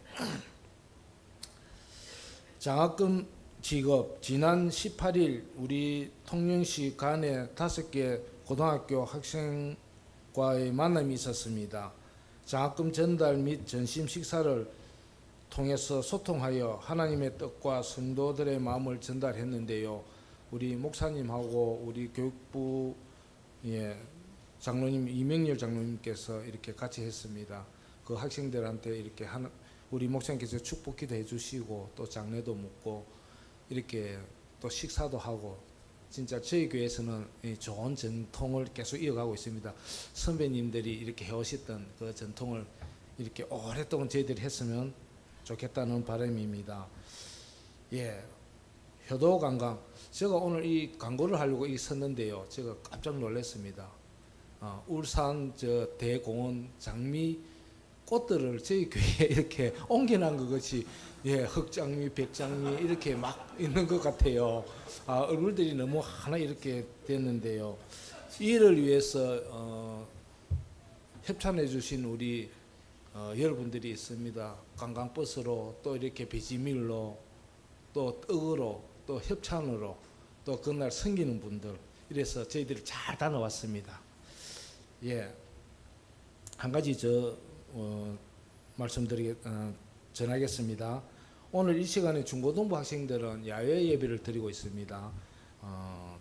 장학금 지급 지난 18일 우리 통영시 간에 5개 고등학교 학생과의 만남이 있었습니다. 장학금 전달 및 점심 식사를 통해서 소통하여 하나님의 뜻과 성도들의 마음을 전달했는데요. 우리 목사님하고 우리 교육부 장로님 이명렬 장로님께서 이렇게 같이 했습니다. 그 학생들한테 이렇게 우리 목사님께서 축복기도 해주시고 또 장례도 묻고 이렇게 또 식사도 하고 진짜 저희 교회에서는 좋은 전통을 계속 이어가고 있습니다. 선배님들이 이렇게 해오셨던 그 전통을 이렇게 오랫동안 저희들이 했으면 좋겠다는 바람입니다. 예, 효도관광. 제가 오늘 이 광고를 하려고 썼는데요. 제가 깜짝 놀랐습니다. 울산 대공원 장미 꽃들을 저희 교회에 이렇게 옮겨놓은 것 같이 흑장미, 백장미 이렇게 막 있는 것 같아요. 얼굴들이 너무 하나 이렇게 됐는데요. 이를 위해서 협찬해 주신 우리 여러분들이 있습니다. 관광버스로 또 이렇게 배지밀로 또 떡으로 또 협찬으로 또 그날 섬기는 분들 이래서 저희들이 잘 다녀왔습니다. 예, 한 가지 전하겠습니다. 오늘 이 시간에 중고등부 학생들은 야외 예배를 드리고 있습니다.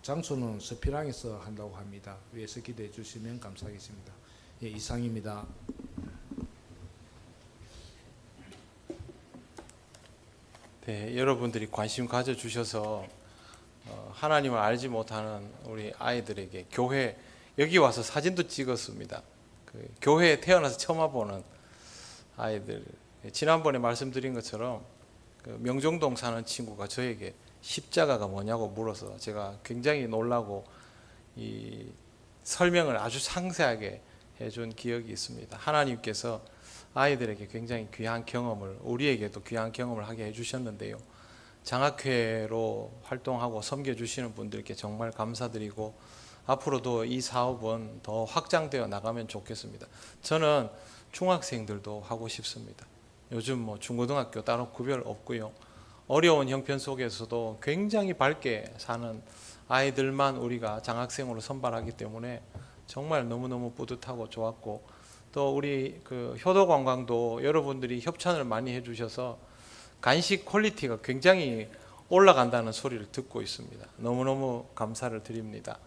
장소는 서피랑에서 한다고 합니다. 위에서 기도해 주시면 감사하겠습니다. 예, 이상입니다. 네, 여러분들이 관심 가져주셔서 하나님을 알지 못하는 우리 아이들에게 교회 여기 와서 사진도 찍었습니다. 그 교회에 태어나서 처음 와보는 아이들, 지난번에 말씀드린 것처럼 그 명종동 사는 친구가 저에게 십자가가 뭐냐고 물어서 제가 굉장히 놀라고 이 설명을 아주 상세하게 해준 기억이 있습니다. 하나님께서 아이들에게 굉장히 귀한 경험을, 우리에게도 귀한 경험을 하게 해주셨는데요. 장학회로 활동하고 섬겨주시는 분들께 정말 감사드리고 앞으로도 이 사업은 더 확장되어 나가면 좋겠습니다. 저는 중학생들도 하고 싶습니다. 요즘 중고등학교 따로 구별 없고요. 어려운 형편 속에서도 굉장히 밝게 사는 아이들만 우리가 장학생으로 선발하기 때문에 정말 너무너무 뿌듯하고 좋았고, 또 우리 그 효도관광도 여러분들이 협찬을 많이 해주셔서 간식 퀄리티가 굉장히 올라간다는 소리를 듣고 있습니다. 너무너무 감사를 드립니다.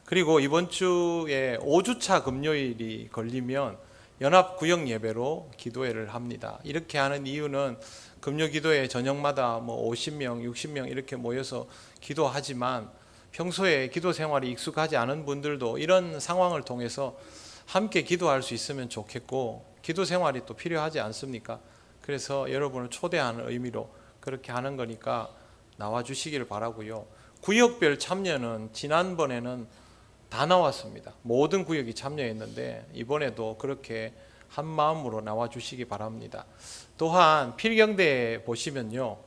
그리고 이번 주에 5주차 금요일이 걸리면 연합구역 예배로 기도회를 합니다. 이렇게 하는 이유는 금요 기도회 저녁마다 50명, 60명 이렇게 모여서 기도하지만 평소에 기도 생활이 익숙하지 않은 분들도 이런 상황을 통해서 함께 기도할 수 있으면 좋겠고, 기도 생활이 또 필요하지 않습니까? 그래서 여러분을 초대하는 의미로 그렇게 하는 거니까 나와 주시기를 바라고요. 구역별 참여는 지난번에는 다 나왔습니다. 모든 구역이 참여했는데 이번에도 그렇게 한 마음으로 나와 주시기 바랍니다. 또한 필경대에 보시면요,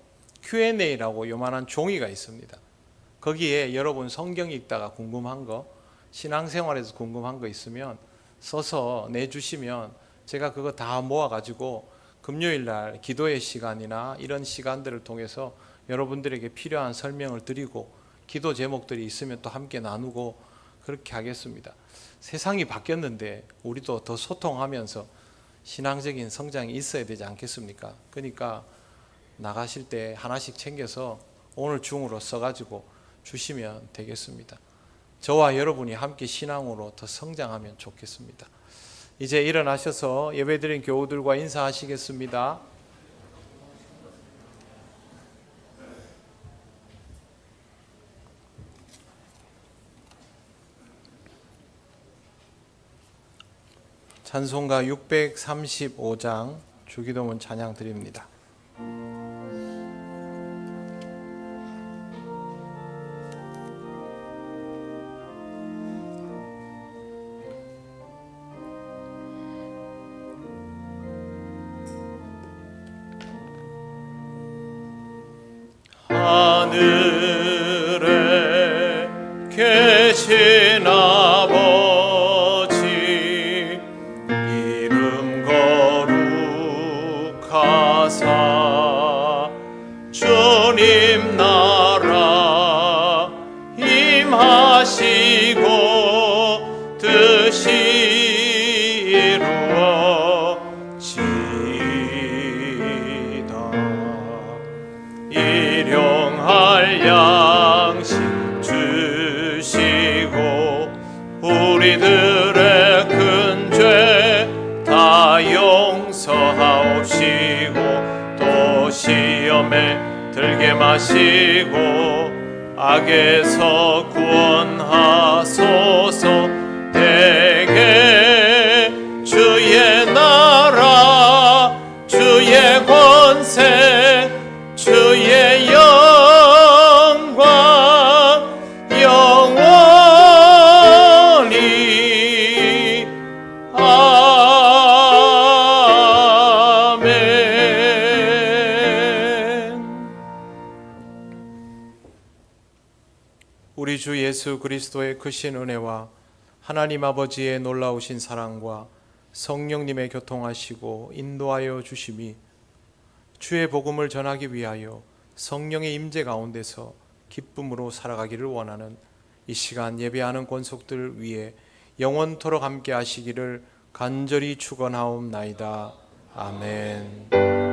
Q&A라고 요만한 종이가 있습니다. 거기에 여러분 성경 읽다가 궁금한 거, 신앙생활에서 궁금한 거 있으면 써서 내주시면 제가 그거 다 모아가지고 금요일 날 기도의 시간이나 이런 시간들을 통해서 여러분들에게 필요한 설명을 드리고 기도 제목들이 있으면 또 함께 나누고 그렇게 하겠습니다. 세상이 바뀌었는데 우리도 더 소통하면서 신앙적인 성장이 있어야 되지 않겠습니까? 그러니까 나가실 때 하나씩 챙겨서 오늘 중으로 써가지고 주시면 되겠습니다. 저와 여러분이 함께 신앙으로 더 성장하면 좋겠습니다. 이제 일어나셔서 예배드린 교우들과 인사하시겠습니다. 찬송가 635장 주기도문 찬양 드립니다. 하늘에 계신 아버지 이름 거룩하사 주님 나라 임하시고 뜻이 이루어지이다. 일용할 양식 주시고 우리들의 큰 죄 다 용서하옵시고 또 시험에 들게 마시고 악에서 구원하소서. 대개 주의 나라 주의 권세 주의 영광 영원히 아멘. 우리 주 예수 그리스도의 크신 은혜와 하나님 아버지의 놀라우신 사랑과 성령님의 교통하시고 인도하여 주심이 주의 복음을 전하기 위하여 성령의 임재 가운데서 기쁨으로 살아가기를 원하는 이 시간 예배하는 권속들 위에 영원토록 함께 하시기를 간절히 축원하옵나이다. 아멘.